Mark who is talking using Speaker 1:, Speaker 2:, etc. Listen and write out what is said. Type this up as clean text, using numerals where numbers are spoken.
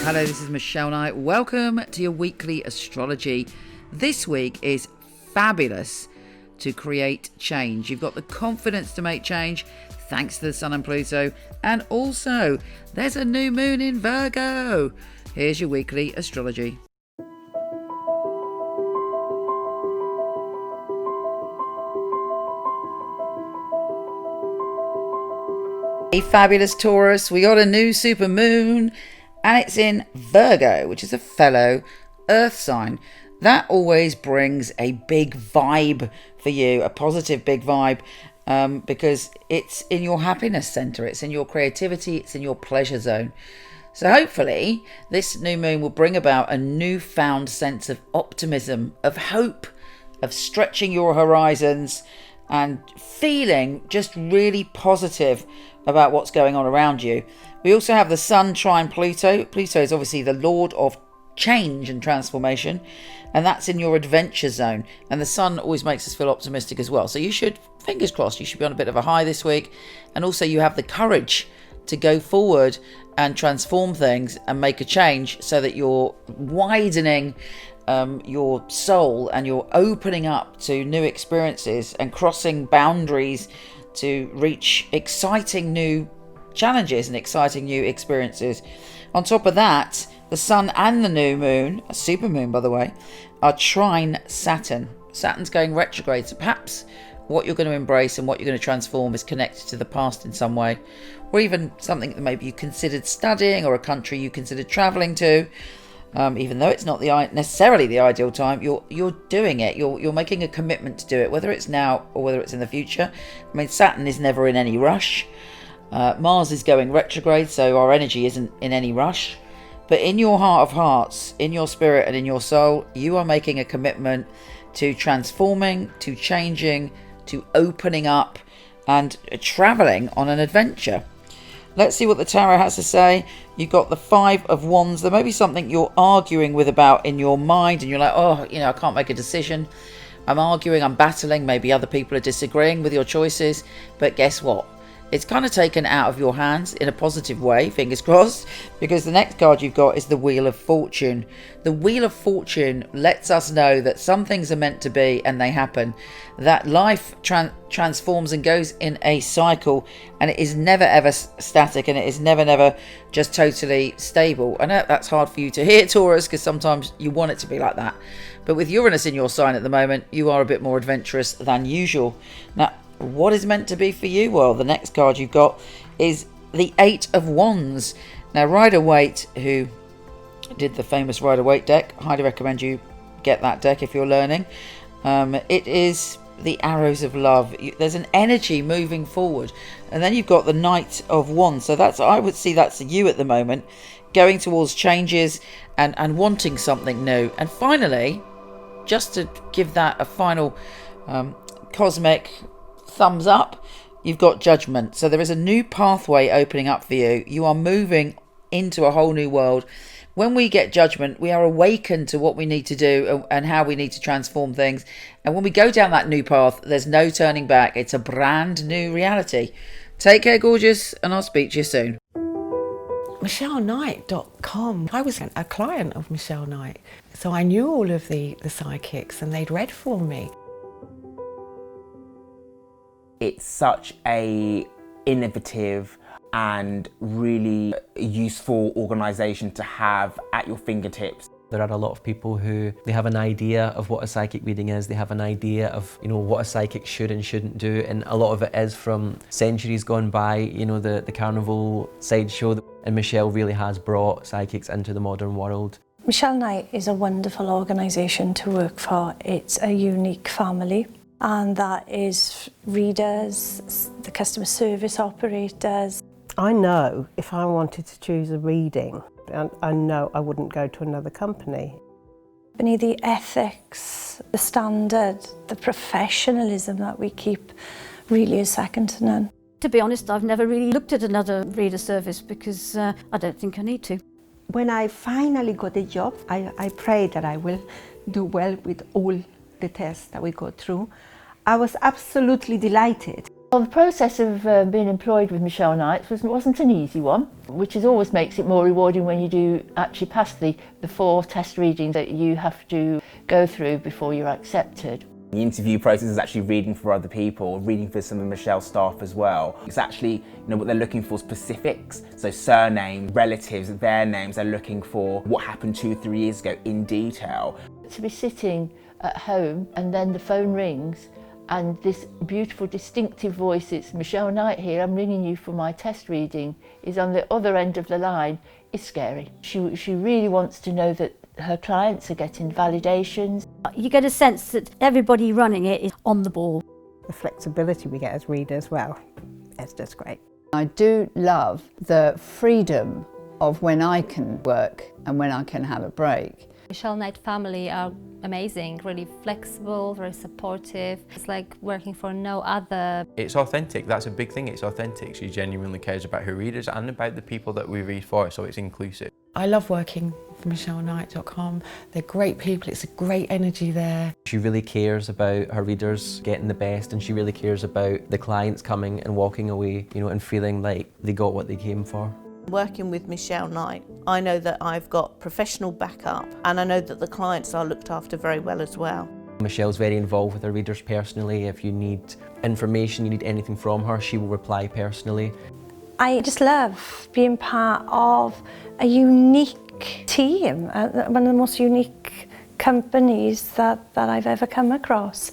Speaker 1: Hello, this is Michele Knight. Welcome to your weekly astrology. This week is fabulous to create change. You've got the confidence to make change thanks to the Sun and Pluto. And also, there's a new moon in Virgo. Here's your weekly astrology. Hey, fabulous Taurus. We got a new supermoon. And it's in Virgo, which is a fellow earth sign. That always brings a big vibe for you, a positive big vibe, because it's in your happiness center, it's in your creativity, it's in your pleasure zone. So hopefully this new moon will bring about a newfound sense of optimism, of hope, of stretching your horizons and feeling just really positive about what's going on around you. We also have the Sun trine Pluto. Pluto is obviously the lord of change and transformation, and that's in your adventure zone. And the Sun always makes us feel optimistic as well. So you should, fingers crossed, you should be on a bit of a high this week. And also you have the courage to go forward and transform things and make a change so that you're widening your soul and you're opening up to new experiences and crossing boundaries to reach exciting new challenges and exciting new experiences. On top of that, the Sun and the new moon, a supermoon by the way, are trine Saturn. Saturn's going retrograde, so perhaps what you're going to embrace and what you're going to transform is connected to the past in some way, or even something that maybe you considered studying or a country you considered traveling to. Even though it's not necessarily the ideal time, you're doing it. You're making a commitment to do it, whether it's now or whether it's in the future. I mean, Saturn is never in any rush. Mars is going retrograde, so our energy isn't in any rush. But in your heart of hearts, in your spirit and in your soul, you are making a commitment to transforming, to changing, to opening up and traveling on an adventure. Let's see what the tarot has to say. You've got the Five of Wands. There may be something you're arguing with about in your mind and you're like, oh, I can't make a decision. I'm arguing, I'm battling. Maybe other people are disagreeing with your choices. But guess what? It's kind of taken out of your hands in a positive way, fingers crossed, because the next card you've got is the Wheel of Fortune. The Wheel of Fortune lets us know that some things are meant to be and they happen. That life transforms and goes in a cycle, and it is never ever static, and it is never just totally stable. I know that's hard for you to hear, Taurus, because sometimes you want it to be like that. But with Uranus in your sign at the moment, you are a bit more adventurous than usual. Now, what is meant to be for you? Well, the next card you've got is the Eight of Wands. Now, Rider-Waite, who did the famous Rider-Waite deck, highly recommend you get that deck if you're learning. It is the arrows of love. There's an energy moving forward. And then you've got the Knight of Wands. So I would see that's you at the moment, going towards changes and wanting something new. And finally, just to give that a final cosmic thumbs up, you've got Judgment. So there is a new pathway opening up for you. You are moving into a whole new world. When we get Judgment, we are awakened to what we need to do and how we need to transform things. And when we go down that new path, there's no turning back. It's a brand new reality. Take care, gorgeous, and I'll speak to you soon.
Speaker 2: MicheleKnight.com. I was a client of Michele Knight, so I knew all of the psychics and they'd read for me.
Speaker 3: It's such a innovative and really useful organisation to have at your fingertips.
Speaker 4: There are a lot of people who they have an idea of what a psychic reading is, they have an idea of what a psychic should and shouldn't do, and a lot of it is from centuries gone by, the carnival sideshow, and Michele really has brought psychics into the modern world.
Speaker 5: Michele Knight is a wonderful organisation to work for. It's a unique family, and that is readers, the customer service operators.
Speaker 6: I know if I wanted to choose a reading, I know I wouldn't go to another company.
Speaker 5: The ethics, the standard, the professionalism that we keep really is second to none.
Speaker 7: To be honest, I've never really looked at another reader service because I don't think I need to.
Speaker 8: When I finally got a job, I pray that I will do well with all the tests that we go through. I was absolutely delighted.
Speaker 9: Well, the process of being employed with Michele Knight wasn't an easy one, which always makes it more rewarding when you do actually pass the 4 test readings that you have to go through before you're accepted.
Speaker 3: The interview process is actually reading for other people, reading for some of Michelle's staff as well. It's actually, what they're looking for, specifics. So surname, relatives, their names. They're looking for what happened 2-3 years ago in detail.
Speaker 9: To be sitting at home and then the phone rings and this beautiful distinctive voice, it's Michele Knight here, I'm ringing you for my test reading, is on the other end of the line, is scary. She really wants to know that her clients are getting validations.
Speaker 7: You get a sense that everybody running it is on the ball.
Speaker 6: The flexibility we get as readers, well, it's just great.
Speaker 10: I do love the freedom of when I can work and when I can have a break.
Speaker 11: Michele Knight family are amazing, really flexible, very supportive. It's like working for no other.
Speaker 12: It's authentic, that's a big thing, it's authentic. She genuinely cares about her readers and about the people that we read for, so it's inclusive.
Speaker 2: I love working for MichelleKnight.com. They're great people, it's a great energy there.
Speaker 4: She really cares about her readers getting the best, and she really cares about the clients coming and walking away, and feeling like they got what they came for.
Speaker 13: Working with Michele Knight, I know that I've got professional backup and I know that the clients are looked after very well as well.
Speaker 4: Michelle's very involved with her readers personally. If you need information, you need anything from her, she will reply personally.
Speaker 5: I just love being part of a unique team, one of the most unique companies that I've ever come across.